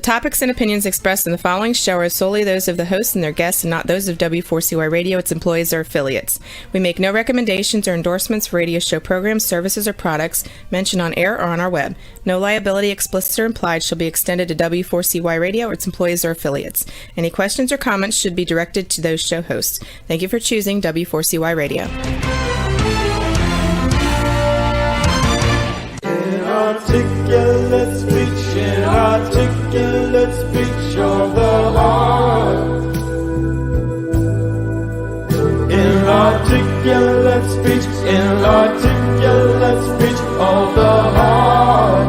The topics and opinions expressed in the following show are solely those of the host and their guests and not those of W4CY Radio, its employees, or affiliates. We make no recommendations or endorsements for radio show programs, services, or products mentioned on air or on our web. No liability, explicit or implied, shall be extended to W4CY Radio or its employees or affiliates. Any questions or comments should be directed to those show hosts. Thank you for choosing W4CY Radio. Inarticulate speech, inarticulate speech of the heart. Inarticulate speech, inarticulate speech of the heart.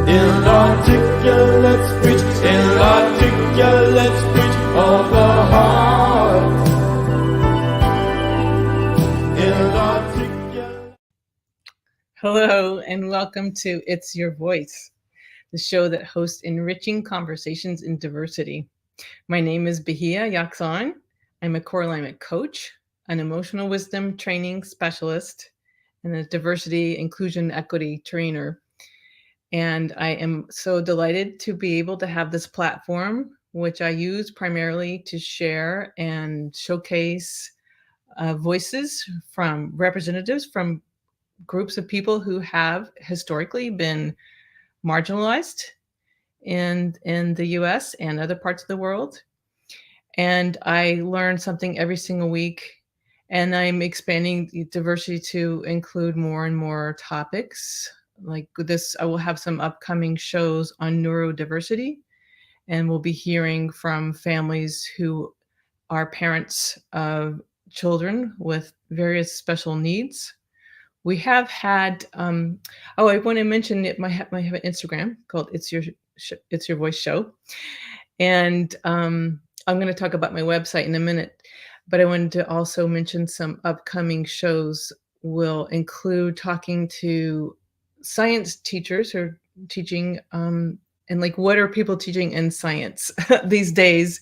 Inarticulate speech, inarticulate speech of the heart. Inarticulate. Hello, and welcome to It's Your Voice, the show that hosts enriching conversations in diversity. My name is Bahia Yaxon. I'm a core alignment coach, an emotional wisdom training specialist, and a diversity, inclusion, equity trainer. And I am so delighted to be able to have this platform, which I use primarily to share and showcase voices from representatives from groups of people who have historically been marginalized in the US and other parts of the world. And I learn something every single week, and I'm expanding the diversity to include more and more topics. Like this, I will have some upcoming shows on neurodiversity, and we'll be hearing from families who are parents of children with various special needs. We have had, I want to mention it. I have an Instagram called It's Your Voice Show. And I'm going to talk about my website in a minute, but I wanted to also mention some upcoming shows will include talking to science teachers who are teaching, and like, what are people teaching in science these days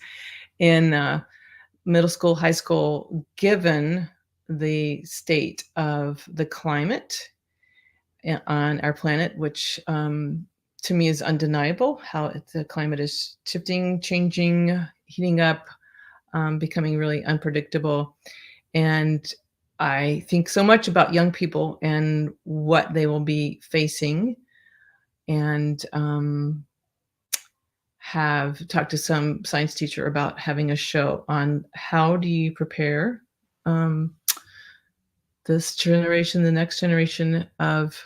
in middle school, high school, given the state of the climate on our planet, which to me is undeniable, how the climate is shifting, changing, heating up, becoming really unpredictable. And I think so much about young people and what they will be facing, and have talked to some science teacher about having a show on how do you prepare this generation, the next generation of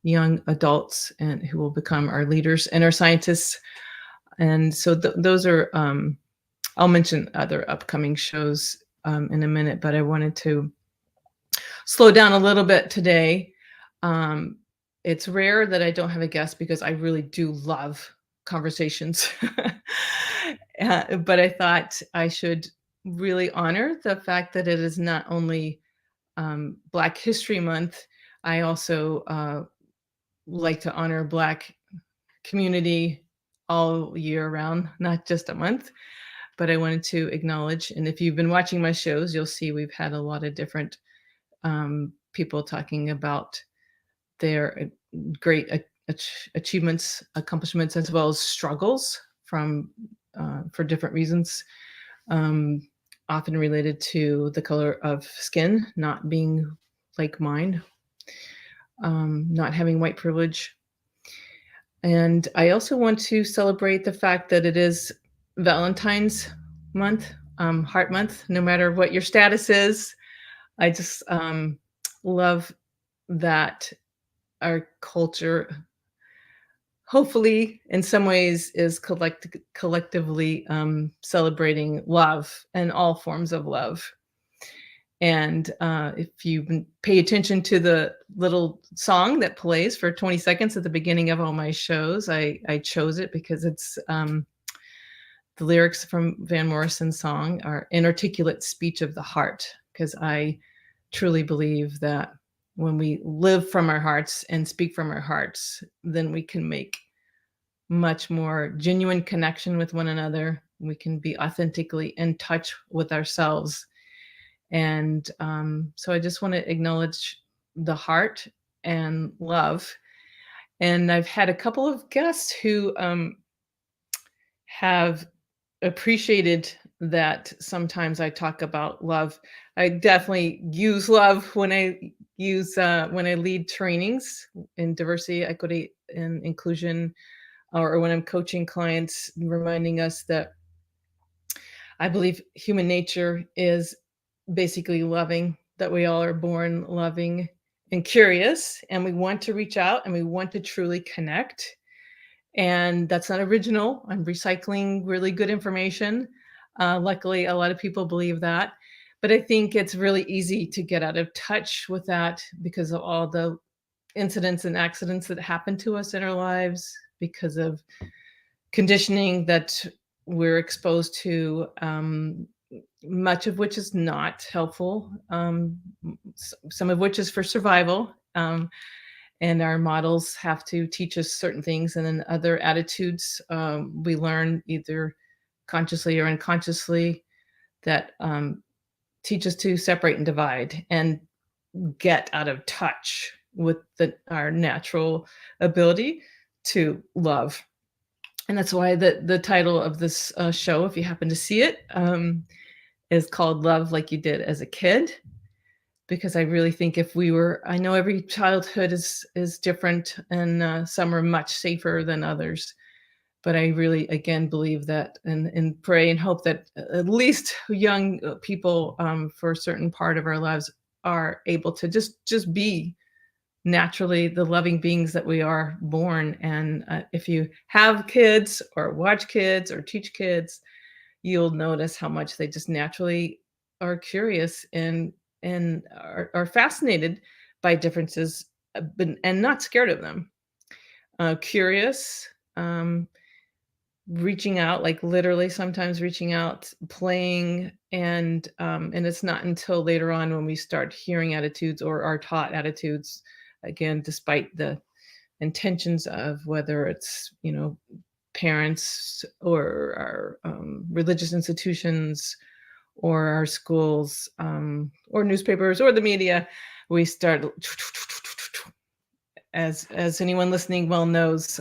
young adults, and who will become our leaders and our scientists. And so those are, I'll mention other upcoming shows in a minute, but I wanted to slow down a little bit today. It's rare that I don't have a guest because I really do love conversations. But I thought I should really honor the fact that it is not only Black History Month. I also like to honor Black community all year round, not just a month. But I wanted to acknowledge, and if you've been watching my shows, you'll see we've had a lot of different people talking about their great achievements, accomplishments, as well as struggles from for different reasons. Often related to the color of skin, not being like mine, not having white privilege. And I also want to celebrate the fact that it is Valentine's month, Heart Month, no matter what your status is. I just love that our culture, hopefully in some ways, is collectively celebrating love and all forms of love. And if you pay attention to the little song that plays for 20 seconds at the beginning of all my shows, I chose it because it's the lyrics from Van Morrison's song are inarticulate speech of the heart, because I truly believe that when we live from our hearts and speak from our hearts, then we can make much more genuine connection with one another. We can be authentically in touch with ourselves. And so I just want to acknowledge the heart and love. And I've had a couple of guests who have appreciated that sometimes I talk about love. I definitely use love when I lead trainings in diversity, equity, and inclusion, or when I'm coaching clients, reminding us that I believe human nature is basically loving, that we all are born loving and curious, and we want to reach out and we want to truly connect. And that's not original. I'm recycling really good information. Luckily, a lot of people believe that. But I think it's really easy to get out of touch with that because of all the incidents and accidents that happen to us in our lives, because of conditioning that we're exposed to, much of which is not helpful, some of which is for survival. And our models have to teach us certain things, and then other attitudes we learn either consciously or unconsciously that teach us to separate and divide and get out of touch with our natural ability to love. And that's why the title of this show, if you happen to see it, is called Love Like You Did as a Kid. Because I really think if we were, I know every childhood is different, and some are much safer than others. But I really, again, believe that, and pray and hope that at least young people, for a certain part of our lives, are able to just be naturally the loving beings that we are born. And if you have kids or watch kids or teach kids, you'll notice how much they just naturally are curious and are fascinated by differences, and not scared of them. Curious, reaching out, like literally sometimes reaching out, playing, and it's not until later on when we start hearing attitudes or are taught attitudes, again, despite the intentions of whether it's, parents or our religious institutions or our schools, or newspapers or the media, we start, as anyone listening well knows,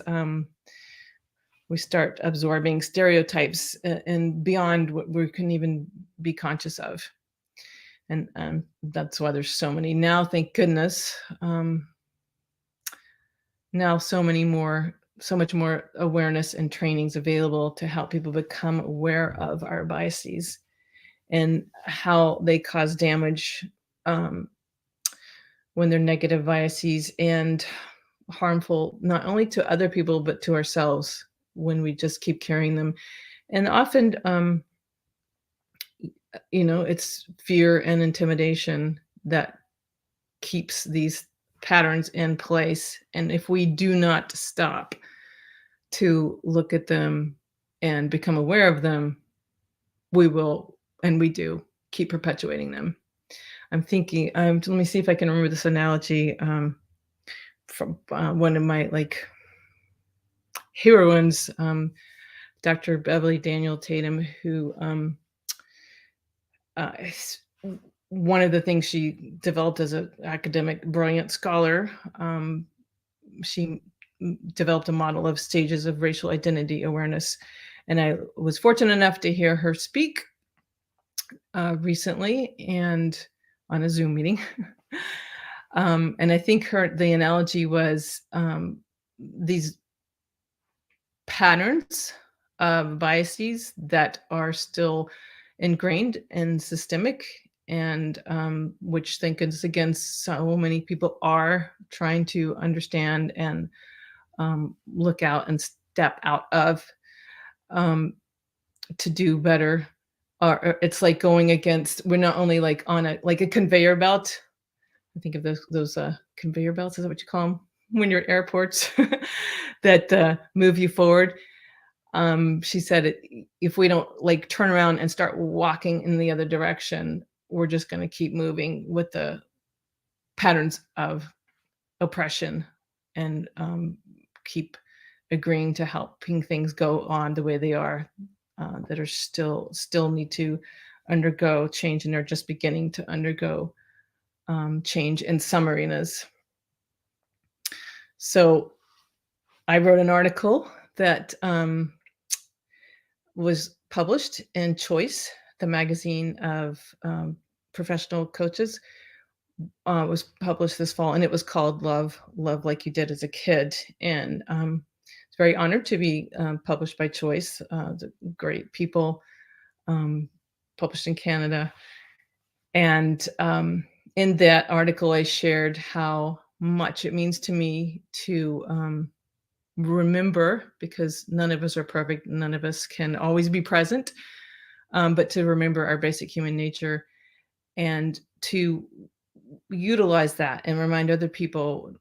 we start absorbing stereotypes and beyond what we can even be conscious of. And that's why there's so many now, thank goodness. Now so much more awareness and trainings available to help people become aware of our biases and how they cause damage, when they're negative biases, and harmful not only to other people but to ourselves when we just keep carrying them. And often, it's fear and intimidation that keeps these patterns in place. And if we do not stop to look at them and become aware of them, we will, and we do, keep perpetuating them. I'm thinking, let me see if I can remember this analogy, from one of my heroines, Dr. Beverly Daniel Tatum, who, one of the things she developed as an academic brilliant scholar, she developed a model of stages of racial identity awareness. And I was fortunate enough to hear her speak recently, and on a Zoom meeting. And I think the analogy was, these patterns of biases that are still ingrained and systemic, and which, thank goodness, again, so many people are trying to understand and look out and step out of, to do better. Or it's like going against, we're not only like on a conveyor belt. I think of those conveyor belts, is that what you call them when you're at airports, that move you forward. She said, if we don't turn around and start walking in the other direction, we're just going to keep moving with the patterns of oppression, and keep agreeing to helping things go on the way they are, that are still need to undergo change, and are just beginning to undergo change in some arenas. So I wrote an article that was published in Choice, the magazine of professional coaches. Was published this fall, and it was called Love Like You Did as a Kid. And it's very honored to be published by Choice, the great people, um, published in Canada. And in that article, I shared how much it means to me to remember, because none of us are perfect, none of us can always be present, but to remember our basic human nature and to utilize that and remind other people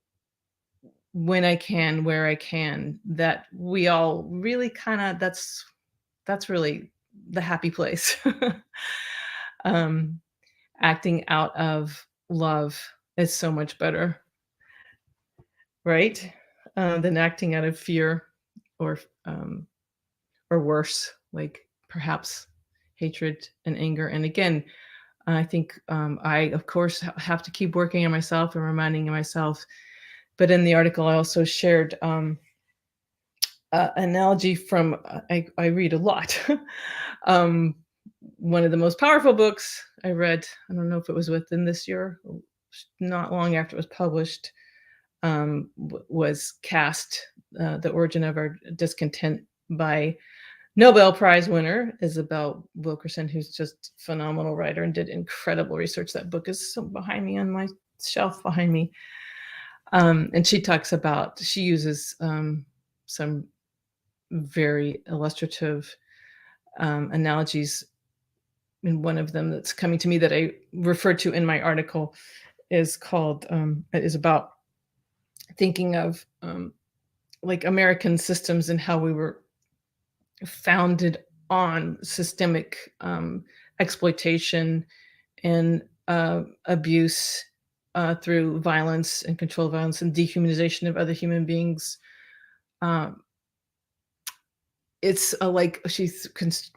when I can, where I can, that we all really kind of that's really the happy place. um, Acting out of love is so much better, right? Than acting out of fear or um, or worse, like perhaps hatred and anger. And again, I think I, of course, have to keep working on myself and reminding myself. But in the article, I also shared analogy from I read a lot. um, One of the most powerful books I read, I don't know if it was within this year, not long after it was published, was Caste, The Origin of Our Discontent by Nobel Prize winner Isabel Wilkerson, who's just a phenomenal writer and did incredible research. That book is so behind me on my shelf behind me. And she talks about, she uses some very illustrative analogies. And one of them that's coming to me that I referred to in my article is called, is about thinking of like American systems and how we were founded on systemic exploitation and abuse through violence and controlled violence and dehumanization of other human beings. Um, it's like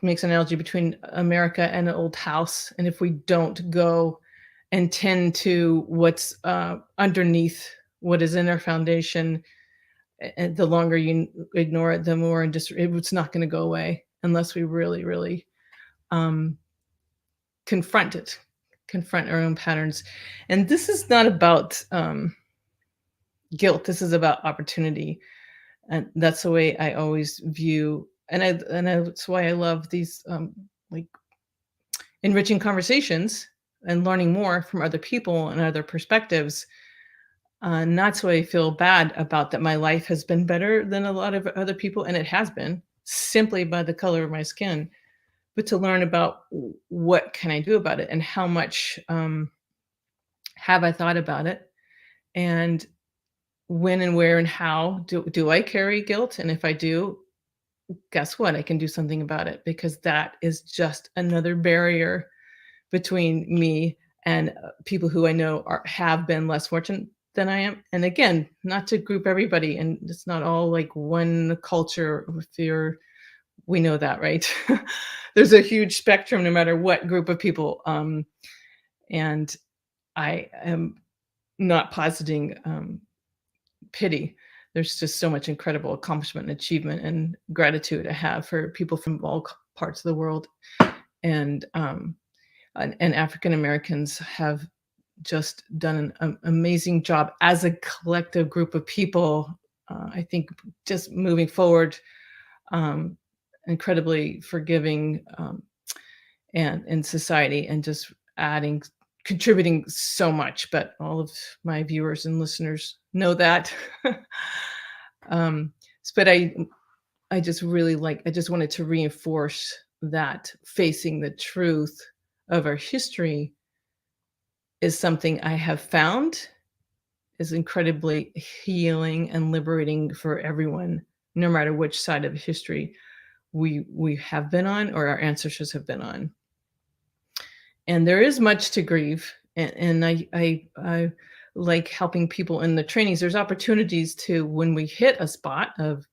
makes an analogy between America and an old house, and if we don't go and tend to what's underneath what is in our foundation, and the longer you ignore it, the more and just it's not going to go away unless we really, really um, confront it, confront our own patterns. And this is not about guilt. This is about opportunity, and that's the way I always view. That's why I love these like enriching conversations and learning more from other people and other perspectives. Not so I feel bad about that my life has been better than a lot of other people, and it has been simply by the color of my skin, but to learn about what can I do about it and how much have I thought about it, and when and where and how do I carry guilt? And if I do, guess what? I can do something about it, because that is just another barrier between me and people who I know have been less fortunate than I am. And again, not to group everybody, and it's not all like one culture of fear. We know that, right? There's a huge spectrum no matter what group of people. And I am not positing pity. There's just so much incredible accomplishment and achievement and gratitude I have for people from all parts of the world. And African Americans have just done an amazing job as a collective group of people. I think just moving forward, incredibly forgiving, and in society, and just contributing so much. But all of my viewers and listeners know that. um, but I just really I just wanted to reinforce that facing the truth of our history is something I have found is incredibly healing and liberating for everyone, no matter which side of history we have been on or our ancestors have been on. And there is much to grieve, and I like helping people in the trainings. There's opportunities to, when we hit a spot of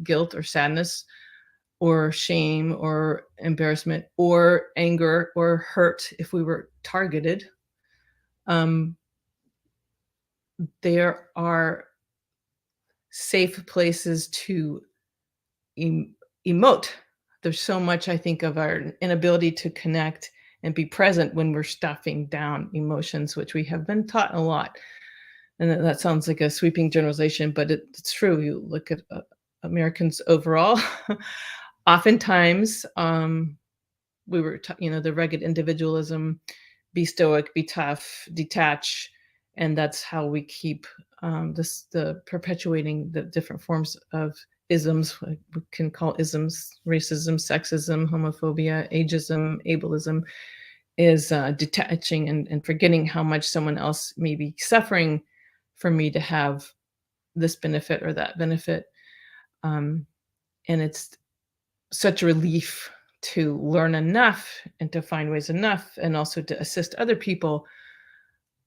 guilt or sadness or shame or embarrassment or anger or hurt, if we were targeted, there are safe places to emote. There's so much, I think, of our inability to connect and be present when we're stuffing down emotions, which we have been taught a lot. And that sounds like a sweeping generalization, but it's true. You look at Americans overall, oftentimes we were, the rugged individualism, be stoic, be tough, detach, and that's how we keep the perpetuating the different forms of isms. We can call isms racism, sexism, homophobia, ageism, ableism, is detaching and forgetting how much someone else may be suffering for me to have this benefit or that benefit. Um, and it's such a relief to learn enough and to find ways enough and also to assist other people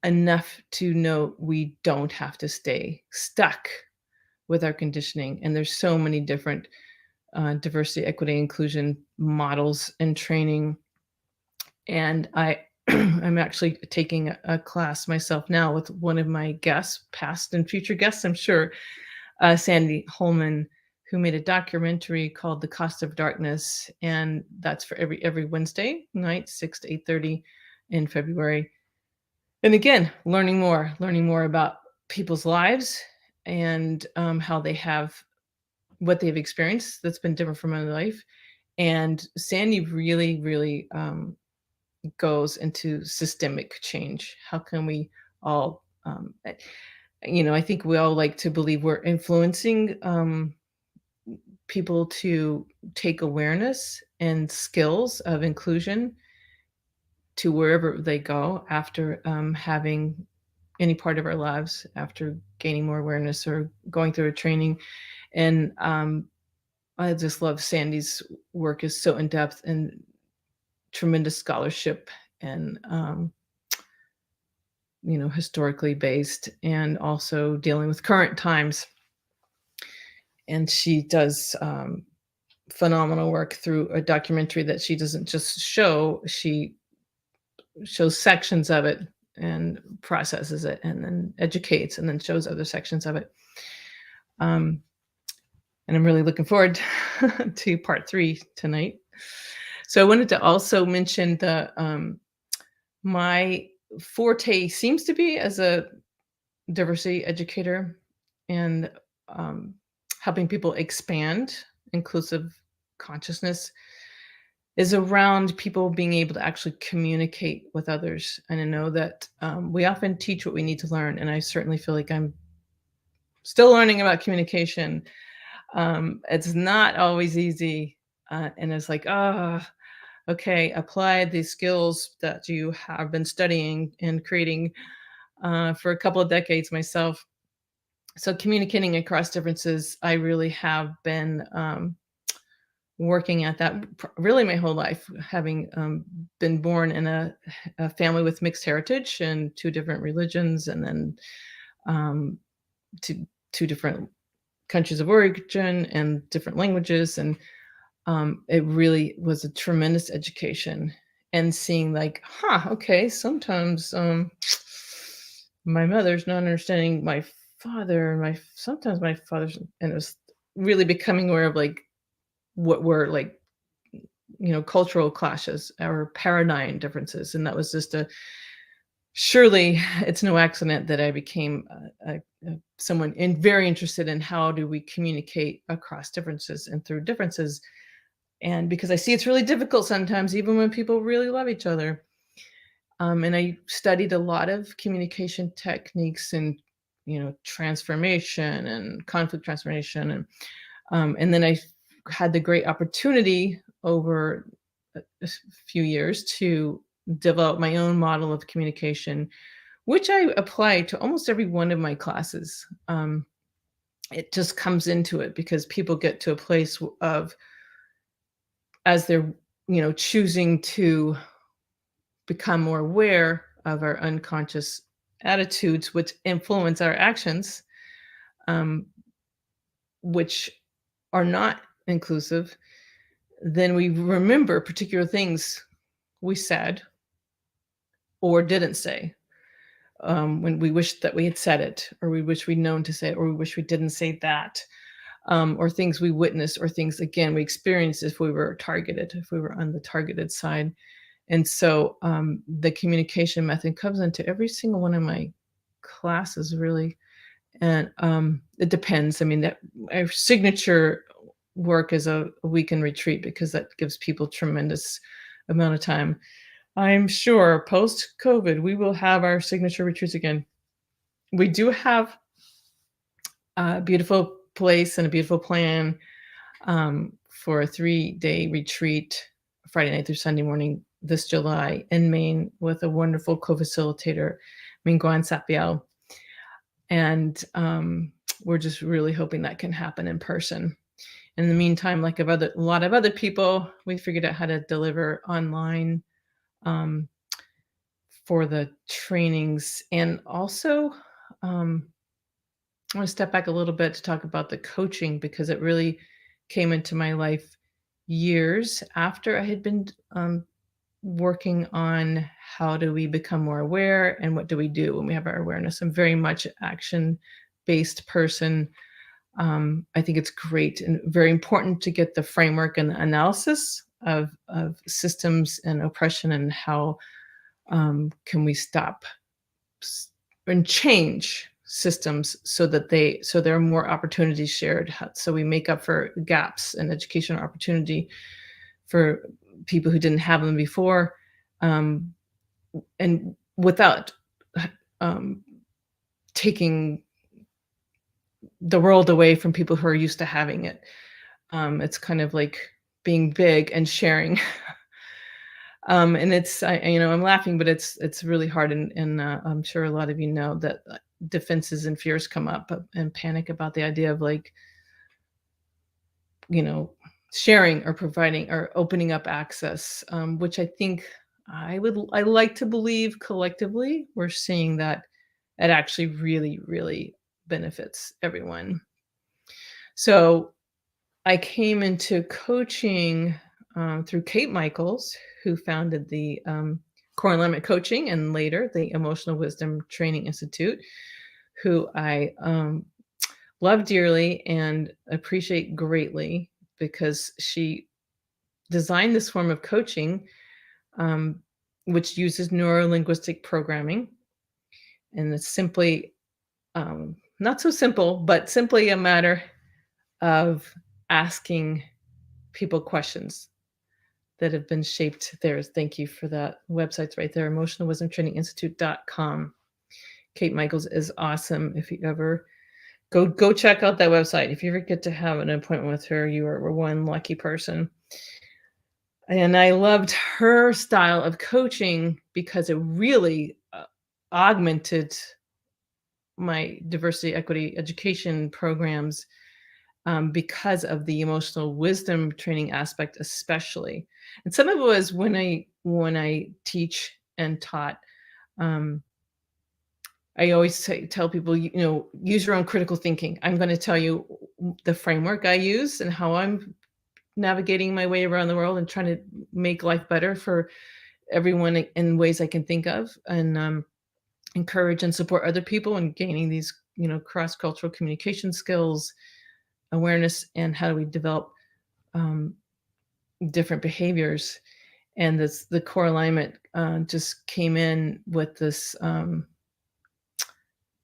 enough to know we don't have to stay stuck with our conditioning. And there's so many different diversity, equity, inclusion models and training. And I'm actually taking a class myself now with one of my guests, past and future guests, I'm sure, Sandy Holman, who made a documentary called The Cost of Darkness, and that's for every Wednesday night, 6 to 8:30 in February. And again, learning more about people's lives and how they have what they've experienced that's been different from my life. And Sandy really goes into systemic change. How can we all, I think we all like to believe we're influencing people to take awareness and skills of inclusion to wherever they go after having any part of our lives, after gaining more awareness or going through a training. And I just love Sandy's work is so in depth and tremendous scholarship and historically based and also dealing with current times. And she does phenomenal work through a documentary that she doesn't just show, she shows sections of it and processes it and then educates and then shows other sections of it. And I'm really looking forward to part 3 tonight. So I wanted to also mention my forte seems to be as a diversity educator and helping people expand inclusive consciousness is around people being able to actually communicate with others. And I know that we often teach what we need to learn. And I certainly feel like I'm still learning about communication. It's not always easy. And it's like, okay, apply the skills that you have been studying and creating for a couple of decades myself. So communicating across differences, I really have been working at that really my whole life, having been born in a family with mixed heritage and 2 different religions, and then two different countries of origin and different languages. And it really was a tremendous education and seeing like, okay, sometimes my mother's not understanding my father, sometimes my father's, and it was really becoming aware of like what were like, cultural clashes or paradigm differences. And that was just surely it's no accident that I became someone very interested in how do we communicate across differences and through differences. And because I see it's really difficult sometimes, even when people really love each other. And I studied a lot of communication techniques and, transformation and conflict transformation. And then I had the great opportunity over a few years to develop my own model of communication, which I apply to almost every one of my classes. It just comes into it because people get to a place of, as they're, choosing to become more aware of our unconscious attitudes, which influence our actions, which are not inclusive, then we remember particular things we said or didn't say, when we wish that we had said it, or we wish we'd known to say it, or we wish we didn't say that, or things we witnessed, or things again we experienced if we were targeted, if we were on the targeted side. And so the communication method comes into every single one of my classes, really. And it depends. I mean, that our signature work is a weekend retreat because that gives people tremendous amount of time. I'm sure post COVID, we will have our signature retreats again. We do have a beautiful place and a beautiful plan for a 3-day retreat, Friday night through Sunday morning, this July in Maine with a wonderful co-facilitator, Mingguan Sapiao. And we're just really hoping that can happen in person. In the meantime, like a lot of other people, we figured out how to deliver online um, for the trainings. And also, I want to step back a little bit to talk about the coaching because it really came into my life years after I had been working on how do we become more aware and what do we do when we have our awareness. I'm very much an action based person. I think it's great and very important to get the framework and the analysis of systems and oppression and how can we stop and change systems so that there are more opportunities shared, so we make up for gaps in educational opportunity for people who didn't have them before, and without um, taking the world away from people who are used to having it. It's kind of like being big and sharing. And it's I'm laughing, but it's really hard, and I'm sure a lot of you know that defenses and fears come up and panic about the idea of like sharing or providing or opening up access, which I think I like to believe collectively we're seeing that it actually really benefits everyone. So I came into coaching through Kate Michaels, who founded the Core Alignment Coaching and later the Emotional Wisdom Training Institute, who I love dearly and appreciate greatly because she designed this form of coaching, which uses neuro-linguistic programming. And it's simply, not so simple, but simply a matter of asking people questions that have been shaped there. Thank you for that. Website's right there, emotionalwisdomtraininginstitute.com. Kate Michaels is awesome. If you ever go check out that website. If you ever get to have an appointment with her, you are one lucky person. And I loved her style of coaching because it really augmented my diversity, equity, education programs because of the emotional wisdom training aspect, especially. And some of it was when I teach and taught. I always tell people, use your own critical thinking. I'm going to tell you the framework I use and how I'm navigating my way around the world and trying to make life better for everyone in ways I can think of, and encourage and support other people in gaining these, cross-cultural communication skills, awareness, and how do we develop different behaviors. And the core alignment just came in with this.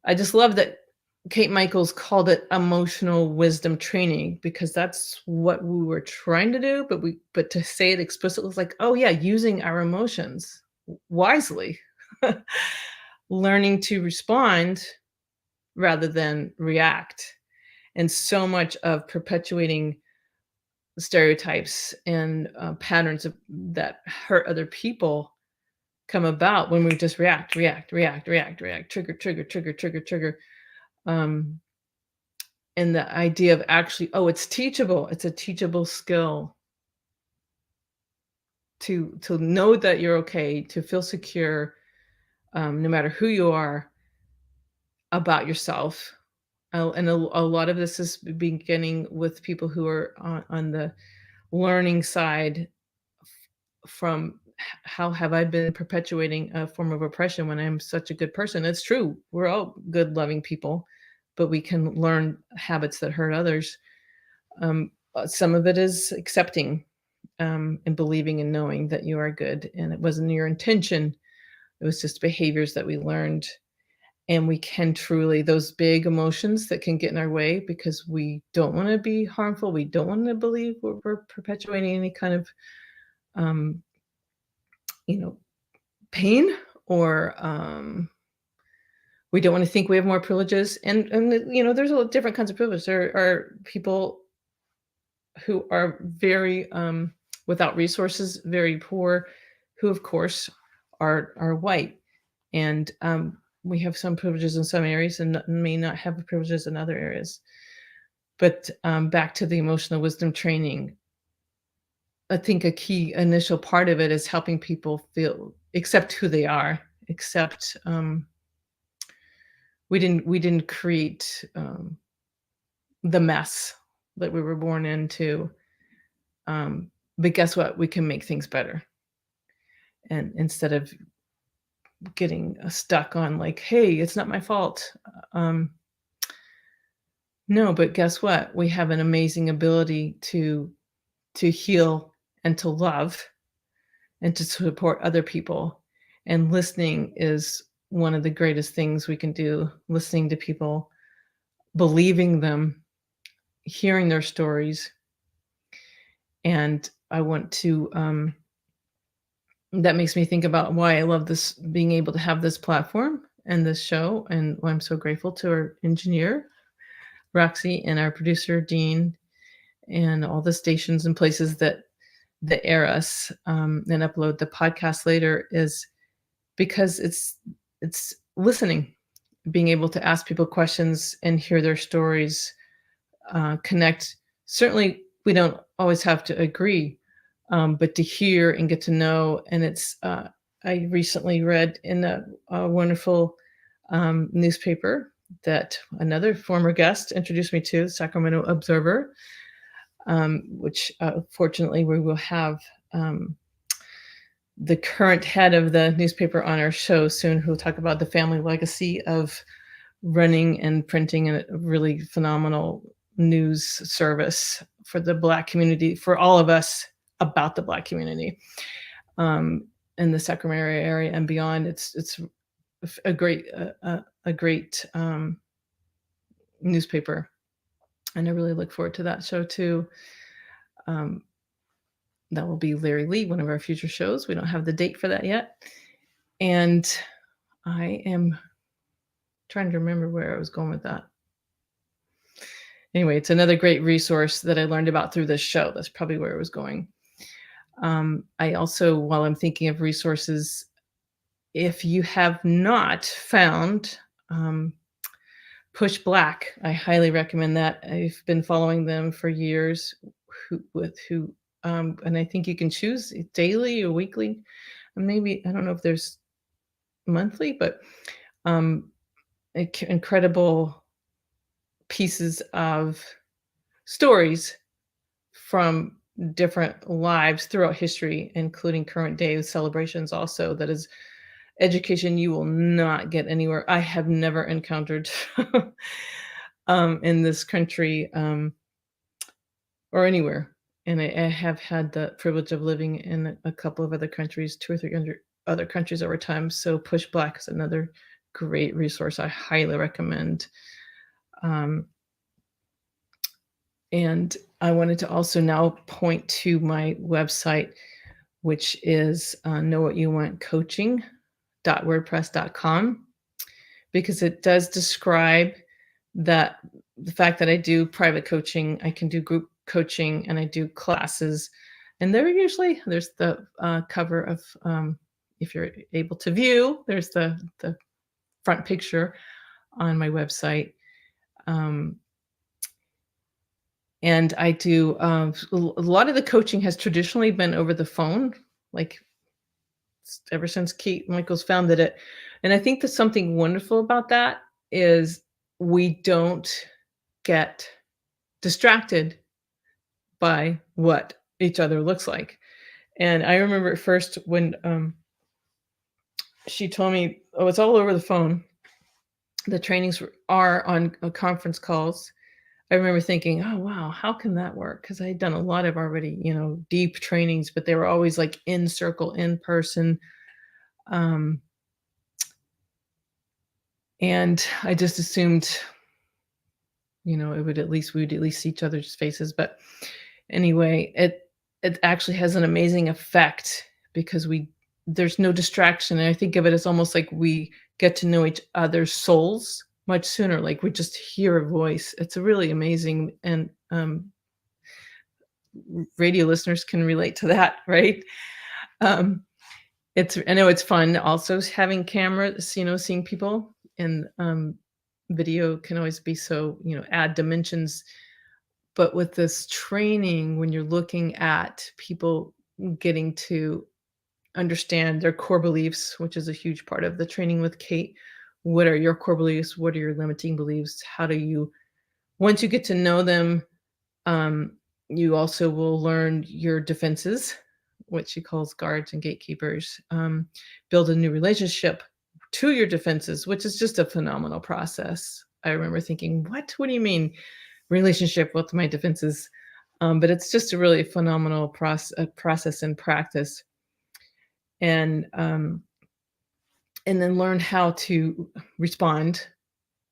I just love that Kate Michaels called it emotional wisdom training because that's what we were trying to do, but to say it explicitly was like, oh yeah, using our emotions wisely, learning to respond rather than react. And so much of perpetuating stereotypes and patterns that hurt other people come about when we just react, trigger. Um, and the idea of actually, oh, it's teachable. It's a teachable skill to know that you're okay, to feel secure, no matter who you are, about yourself. And a lot of this is beginning with people who are on the learning side from how have I been perpetuating a form of oppression when I'm such a good person? It's true. We're all good, loving people, but we can learn habits that hurt others. Some of it is accepting and believing and knowing that you are good and it wasn't your intention. It was just behaviors that we learned. And we can truly, those big emotions that can get in our way because we don't want to be harmful. We don't want to believe we're perpetuating any kind of, um, you know, pain or we don't want to think we have more privileges. And there's a lot different kinds of privilege. There are people who are very without resources, very poor, who of course are white, and we have some privileges in some areas and may not have privileges in other areas. But back to the emotional wisdom training, I think a key initial part of it is helping people feel accept who they are, accept we didn't create the mess that we were born into. But guess what? We can make things better. And instead of getting stuck on like, hey, it's not my fault. No, but guess what? We have an amazing ability to heal and to love and to support other people. And listening is one of the greatest things we can do. Listening to people, believing them, hearing their stories. And I want to that makes me think about why I love this, being able to have this platform and this show, and why I'm so grateful to our engineer, Roxy, and our producer, Dean, and all the stations and places that air us and upload the podcast later, is because it's listening, being able to ask people questions and hear their stories, connect. Certainly, we don't always have to agree, but to hear and get to know. And it's I recently read in a wonderful newspaper that another former guest introduced me to, the Sacramento Observer, which fortunately we will have the current head of the newspaper on our show soon, who'll talk about the family legacy of running and printing a really phenomenal news service for the Black community, for all of us, about the Black community in the Sacramento area and beyond. It's a great newspaper, and I really look forward to that show too. That will be Larry Lee, one of our future shows. We don't have the date for that yet. And I am trying to remember where I was going with that. Anyway, it's another great resource that I learned about through this show. That's probably where I was going. I also, while I'm thinking of resources, if you have not found Push Black, I highly recommend that. I've been following them for years, and I think you can choose daily or weekly. Maybe, I don't know if there's monthly, but incredible pieces of stories from different lives throughout history, including current day celebrations also. That is education you will not get anywhere. I have never encountered in this country or anywhere. And I have had the privilege of living in a couple of other countries, 2 or 3 other countries over time. So Push Black is another great resource I highly recommend. And I wanted to also now point to my website, which is knowwhatyouwantcoaching.wordpress.com, because it does describe that the fact that I do private coaching, I can do group coaching, and I do classes. And there's the cover of, if you're able to view, there's the front picture on my website. And I do a lot of the coaching has traditionally been over the phone, like ever since Kate Michaels founded it. And I think that something wonderful about that is we don't get distracted by what each other looks like. And I remember at first when she told me, oh, it's all over the phone. The trainings are on conference calls. I remember thinking, oh, wow, how can that work? Because I had done a lot of already, deep trainings, but they were always like in circle, in person. Um, and I just assumed, it would at least, we would at least see each other's faces. But anyway, it actually has an amazing effect because there's no distraction. And I think of it as almost like we get to know each other's souls much sooner. Like we just hear a voice. It's a really amazing, and radio listeners can relate to that, right? Um, I know it's fun also having cameras, seeing people, and video can always be so, add dimensions. But with this training, when you're looking at people getting to understand their core beliefs, which is a huge part of the training with Kate. What are your core beliefs? What are your limiting beliefs? How do you, once you get to know them, um, you also will learn your defenses, what she calls guards and gatekeepers, build a new relationship to your defenses, which is just a phenomenal process. I remember thinking, what do you mean relationship with my defenses? But it's just a really phenomenal process and practice. And then learn how to respond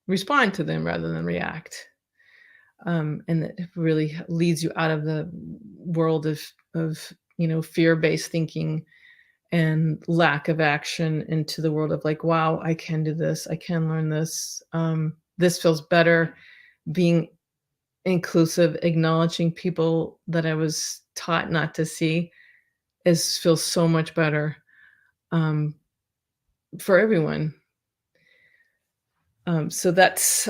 to them rather than react. And that really leads you out of the world of fear-based thinking and lack of action into the world of like, wow, I can do this, I can learn this, this feels better. Being inclusive, acknowledging people that I was taught not to see feels so much better, um, for everyone. So that's,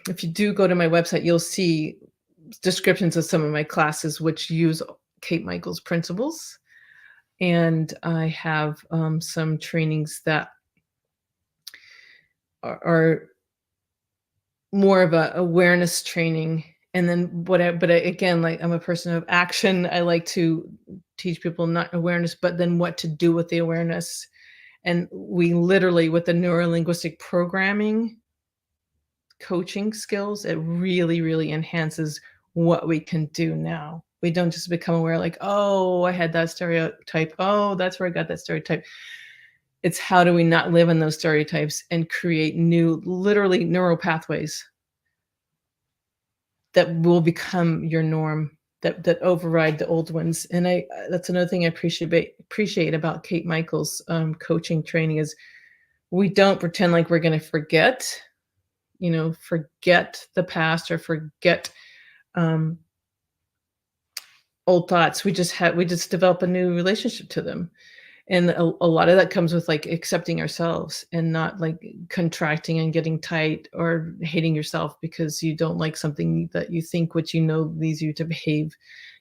if you do go to my website, you'll see descriptions of some of my classes which use Kate Michael's principles. And I have some trainings that are more of a awareness training. And then again, like I'm a person of action. I like to teach people not awareness, but then what to do with the awareness. And we literally, with the neuro-linguistic programming coaching skills, it really, really enhances what we can do now. We don't just become aware like, oh, I had that stereotype. Oh, that's where I got that stereotype. It's how do we not live in those stereotypes and create new, literally neural pathways that will become your norm, that override the old ones. And that's another thing I appreciate about Kate Michael's coaching training is we don't pretend like we're going to forget the past or forget old thoughts. We just develop a new relationship to them. And a lot of that comes with like accepting ourselves and not like contracting and getting tight or hating yourself because you don't like something that you think, which leads you to behave,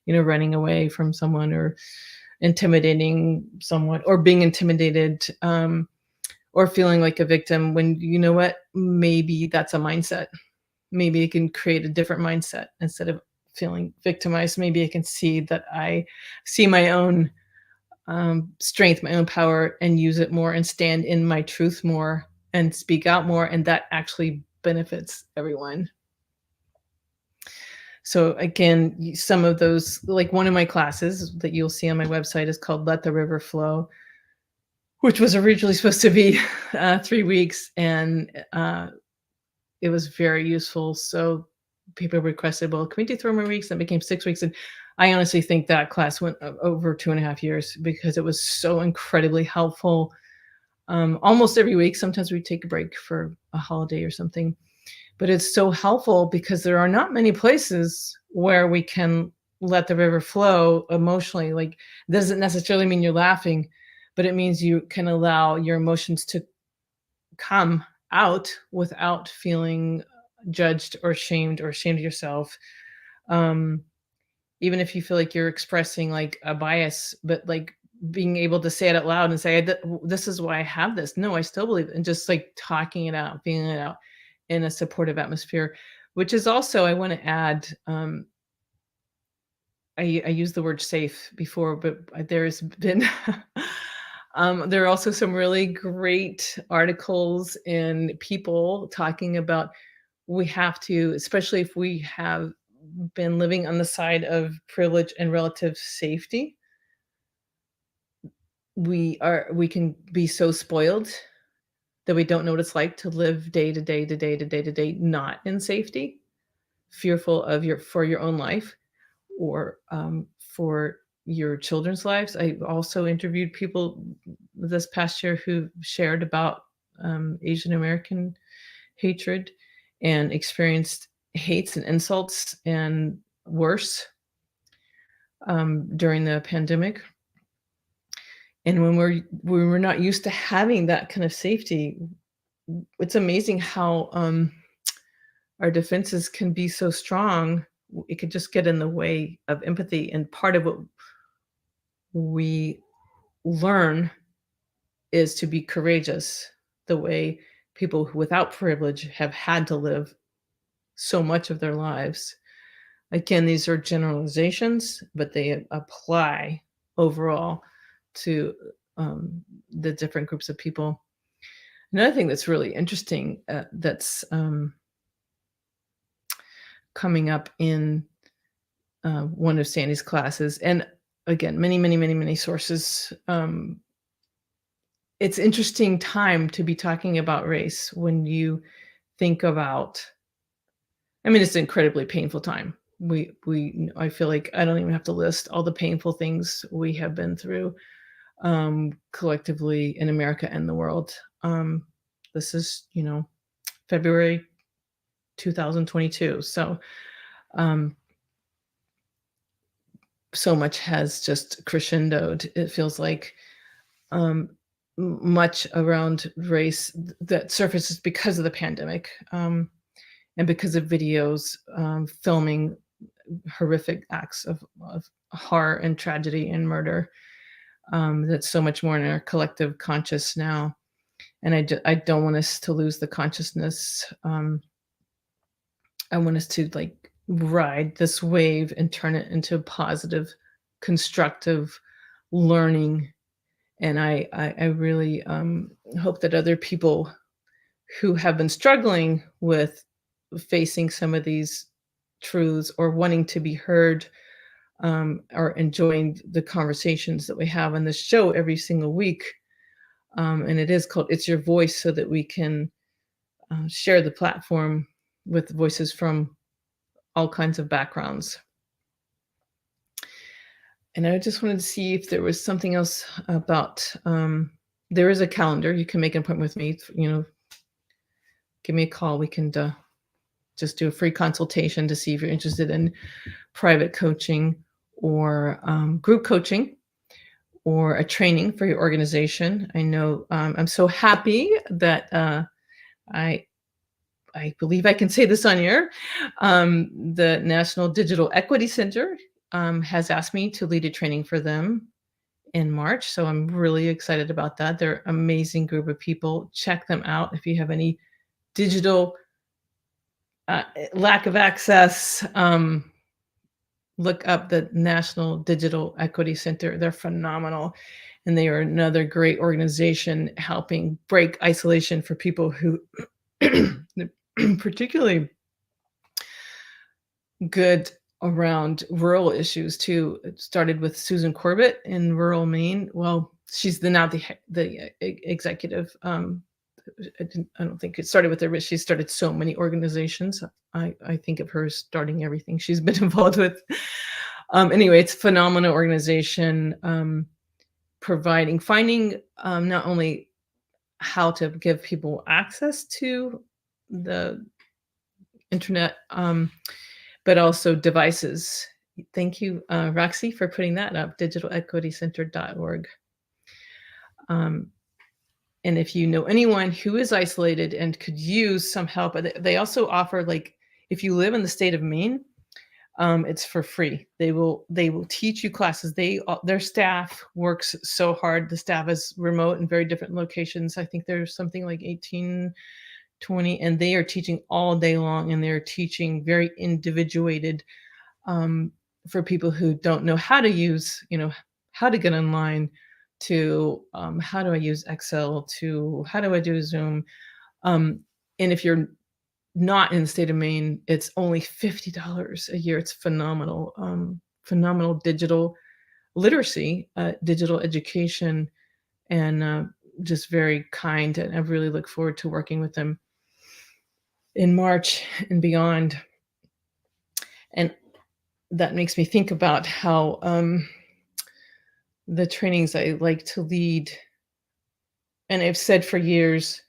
running away from someone or intimidating someone or being intimidated, or feeling like a victim when maybe that's a mindset. Maybe it can create a different mindset. Instead of feeling victimized, maybe I can see that I see my own strength, my own power, and use it more and stand in my truth more and speak out more. And that actually benefits everyone. So again, some of those, like one of my classes that you'll see on my website is called Let the River Flow, which was originally supposed to be 3 weeks. And it was very useful. So people requested, well, can we do 3 more weeks? That became 6 weeks. And I honestly think that class went over 2.5 years because it was so incredibly helpful. Almost every week, sometimes we take a break for a holiday or something, but it's so helpful because there are not many places where we can let the river flow emotionally. Like, doesn't necessarily mean you're laughing, but it means you can allow your emotions to come out without feeling judged or ashamed of yourself. Even if you feel like you're expressing like a bias, but like being able to say it out loud and say, this is why I have this. No, I still believe it. And just like talking it out, feeling it out in a supportive atmosphere, which is also, I want to add, I used the word safe before, but there's been there are also some really great articles and people talking about we have to, especially if we have been living on the side of privilege and relative safety, we can be so spoiled that we don't know what it's like to live day to day to day to day to day not in safety, fearful of your own life or for your children's lives. I also interviewed people this past year who shared about Asian American hatred and experienced hates and insults and worse during the pandemic. And when we're not used to having that kind of safety, it's amazing how our defenses can be so strong. It could just get in the way of empathy. And part of what we learn is to be courageous, the way people without privilege have had to live so much of their lives. Again, these are generalizations, but they apply overall to the different groups of people. Another thing that's really interesting that's coming up in one of Sandy's classes, and again, many sources. It's interesting time to be talking about race when you think about. I mean, it's an incredibly painful time. I feel like I don't even have to list all the painful things we have been through collectively in America and the world. This is, February 2022. So, so much has just crescendoed. It feels like much around race that surfaces because of the pandemic and because of videos filming horrific acts of horror and tragedy and murder. That's so much more in our collective conscious now. And I don't want us to lose the consciousness. I want us to ride this wave and turn it into positive, constructive learning. And I really hope that other people who have been struggling with facing some of these truths or wanting to be heard are enjoying the conversations that we have on this show every single week. And it is called It's Your Voice, so that we can share the platform with voices from all kinds of backgrounds. And I just wanted to see if there was something else about, there is a calendar. You can make an appointment with me, give me a call. We can just do a free consultation to see if you're interested in private coaching or group coaching or a training for your organization. I know I'm so happy that I believe I can say this on air. The National Digital Equity Center has asked me to lead a training for them in March. So I'm really excited about that. They're an amazing group of people. Check them out if you have any digital lack of access. Look up the National Digital Equity Center. They're phenomenal. And they are another great organization helping break isolation for people who particularly good around rural issues too. It started with Susan Corbett in rural Maine. Well, she's now the executive. I don't think it started with her, but she started so many organizations. I think of her as starting everything she's been involved with. Anyway, it's a phenomenal organization, finding not only how to give people access to the internet, but also devices. Thank you, Roxy, for putting that up, digitalequitycenter.org. And if you know anyone who is isolated and could use some help, they also offer, if you live in the state of Maine, it's for free. They will teach you classes. Their staff works so hard. The staff is remote in very different locations. I think there's something like 18, 20, and they are teaching all day long, and they're teaching very individuated for people who don't know how to use, how to get online, to how do I use Excel, to how do I do Zoom. Um, and if you're not in the state of Maine, it's only $50 a year. It's phenomenal. Phenomenal digital literacy, digital education, and just very kind. And I really look forward to working with them in March and beyond. And that makes me think about how the trainings I like to lead, and I've said for years,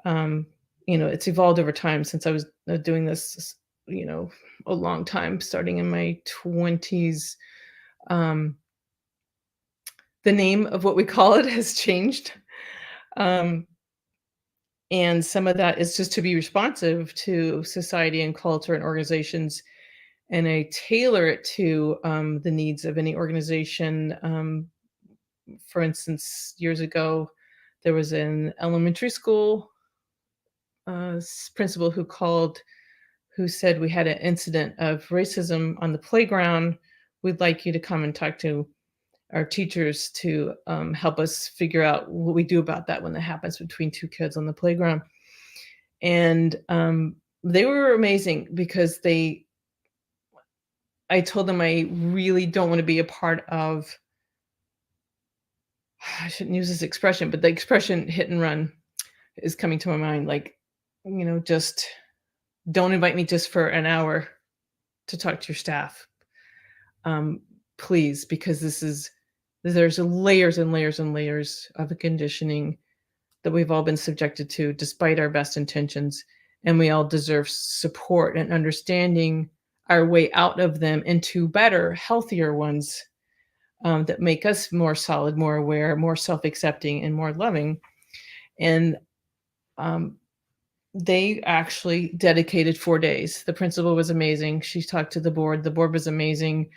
um, it's evolved over time since I was doing this, a long time, starting in my 20s. Um, the name of what we call it has changed. Um, and some of that is just to be responsive to society and culture and organizations. And I tailor it to the needs of any organization. For instance, years ago, there was an elementary school principal who said we had an incident of racism on the playground. We'd like you to come and talk to our teachers to help us figure out what we do about that when that happens between two kids on the playground. And they were amazing because I told them I really don't want to be a part of, I shouldn't use this expression, but the expression hit and run is coming to my mind. Like, just don't invite me just for an hour to talk to your staff. Please, because there's layers and layers and layers of conditioning that we've all been subjected to despite our best intentions. And we all deserve support and understanding our way out of them into better, healthier ones that make us more solid, more aware, more self-accepting, and more loving. And they actually dedicated 4 days. The principal was amazing. She talked to the board. The board was amazing.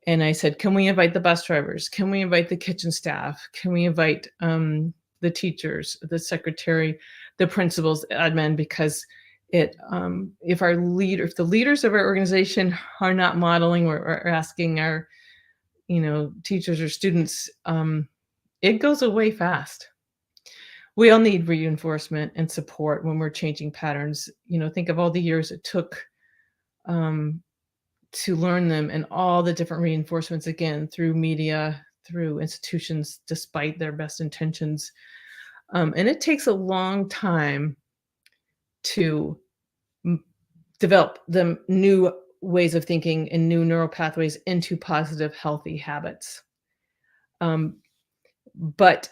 And I said, can we invite the bus drivers? Can we invite the kitchen staff? Can we invite the teachers, the secretary, the principals, admin? Because if the leaders of our organization are not modeling or asking our, teachers or students, it goes away fast. We all need reinforcement and support when we're changing patterns. Think of all the years it took to learn them, and all the different reinforcements, again, through media, through institutions, despite their best intentions. And it takes a long time to develop the new ways of thinking and new neural pathways into positive, healthy habits. But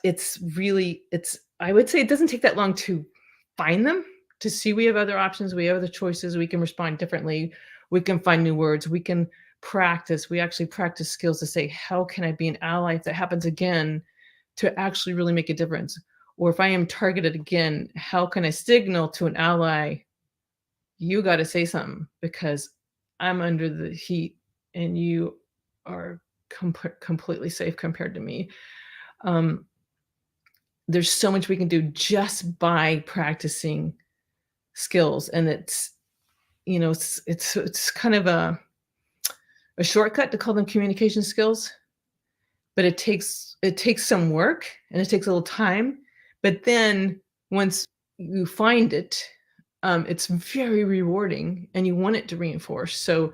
I would say it doesn't take that long to find them, to see we have other options, we have other choices, we can respond differently, we can find new words, we can practice. We actually practice skills to say, how can I be an ally if that happens again, to actually really make a difference? Or if I am targeted again, how can I signal to an ally, you got to say something because I'm under the heat and you are completely safe compared to me. There's so much we can do just by practicing skills, and it's kind of a shortcut to call them communication skills, but it takes some work and it takes a little time. But then once you find it, it's very rewarding, and you want it to reinforce. So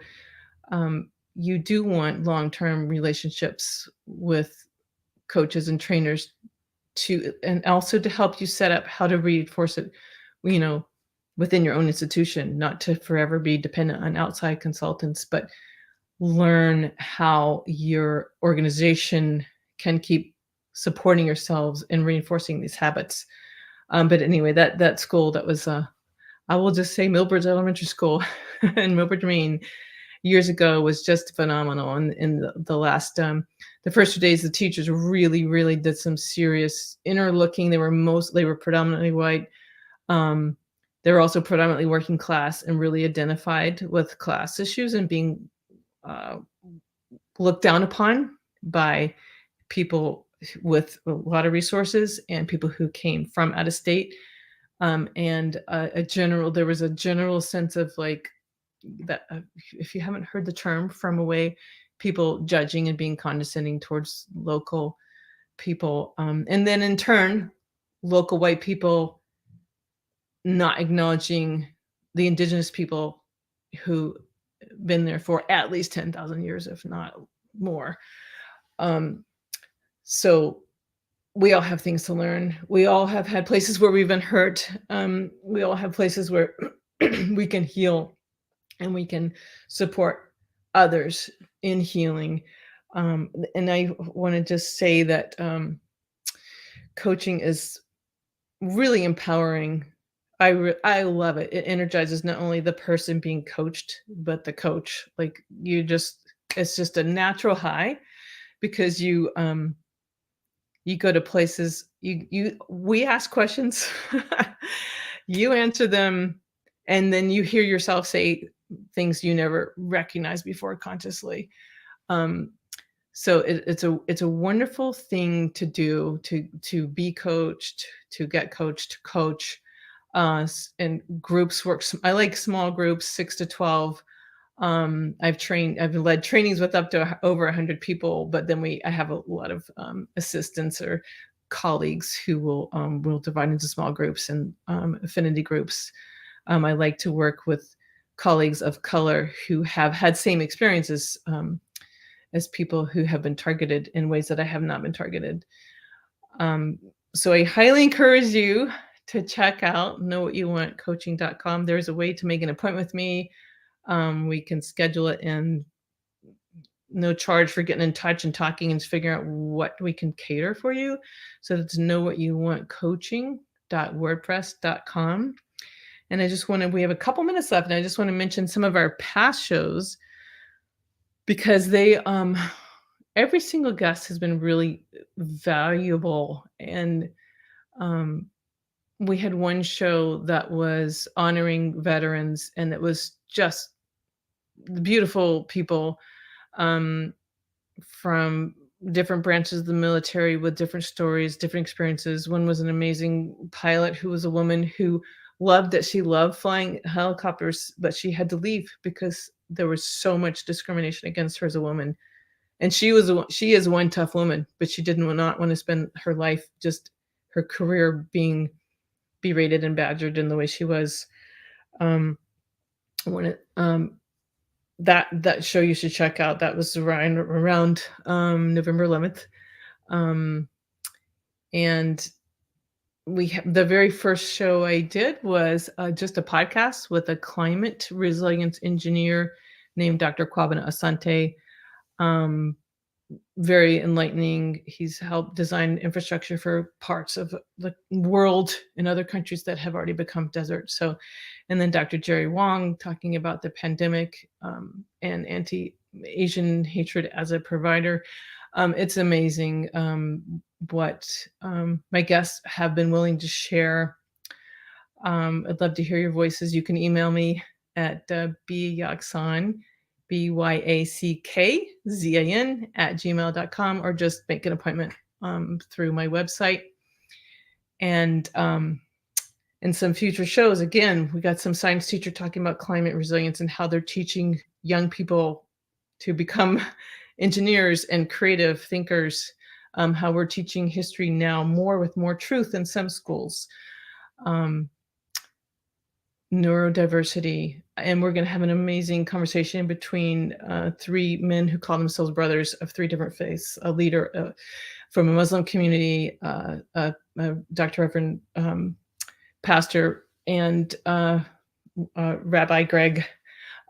you do want long-term relationships with coaches and trainers and also to help you set up how to reinforce it, within your own institution, not to forever be dependent on outside consultants, but learn how your organization can keep supporting yourselves and reinforcing these habits. But anyway, that school, that was, I will just say Millbridge Elementary School in Millbridge, Maine, years ago, was just phenomenal. And in the last, the first 2 days, the teachers really, really did some serious inner looking. They were predominantly white. They were also predominantly working class and really identified with class issues and being looked down upon by people with a lot of resources and people who came from out of state. And there was a general sense of like that, if you haven't heard the term from away, people judging and being condescending towards local people. And then in turn, local white people not acknowledging the indigenous people who been there for at least 10,000 years, if not more. So we all have things to learn. We all have had places where we've been hurt. We all have places where we can heal and we can support others in healing. And I want to just say that coaching is really empowering. I love it. It energizes not only the person being coached, but the coach. Like it's just a natural high, because you go to places, we ask questions, you answer them, and then you hear yourself say things you never recognized before consciously. So it's a wonderful thing to do, to be coached, to get coached, to coach. And groups work. I like small groups, 6 to 12. I've led trainings with up to over 100 people, but then I have a lot of assistants or colleagues who will divide into small groups and affinity groups. I like to work with colleagues of color who have had same experiences as people who have been targeted in ways that I have not been targeted. So I highly encourage you to check out knowwhatyouvantcoaching.com. There's a way to make an appointment with me. We can schedule it, and no charge for getting in touch and talking and figuring out what we can cater for you. So that's knowwhatyouvantcoaching.wordpress.com. And we have a couple minutes left, and I just want to mention some of our past shows, because they, every single guest has been really valuable. And we had one show that was honoring veterans, and it was just beautiful people from different branches of the military with different stories, different experiences. One was an amazing pilot who was a woman who she loved flying helicopters, but she had to leave because there was so much discrimination against her as a woman. And she is one tough woman, but she did not want to spend her life, just her career, being berated and badgered in the way she was. That show you should check out. That was around November 11th. And the very first show I did was just a podcast with a climate resilience engineer named Dr. Kwabena Asante. Very enlightening. He's helped design infrastructure for parts of the world in other countries that have already become desert. So, and then Dr. Jerry Wong talking about the pandemic and anti-Asian hatred as a provider. It's amazing what my guests have been willing to share. I'd love to hear your voices. You can email me at byakzan, BYACKZAN @gmail.com, or just make an appointment through my website. And in some future shows, again, we got some science teacher talking about climate resilience and how they're teaching young people to become engineers and creative thinkers, how we're teaching history now with more truth in some schools. Neurodiversity. And we're going to have an amazing conversation between 3 men who call themselves brothers of 3 different faiths, a leader from a Muslim community, Dr. Reverend Pastor, and Rabbi Greg.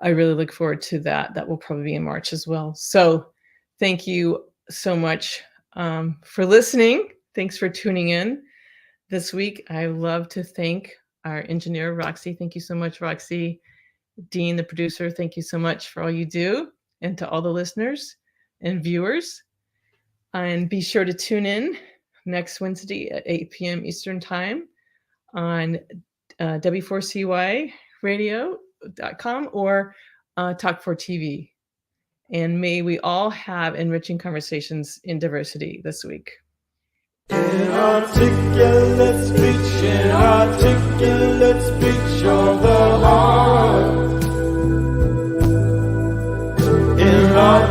I really look forward to that. That will probably be in March as well. So thank you so much for listening. Thanks for tuning in this week. I love to thank our engineer, Roxy. Thank you so much, Roxy. Dean, the producer, thank you so much for all you do. And to all the listeners and viewers. And be sure to tune in next Wednesday at 8 p.m. Eastern Time on W4CYradio.com or Talk4TV. And may we all have enriching conversations in diversity this week. Inarticulate speech of the heart.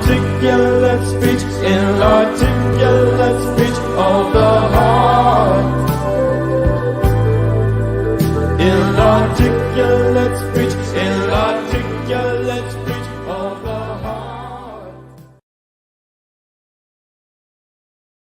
articulate speech, inarticulate speech of the heart. Inarticulate speech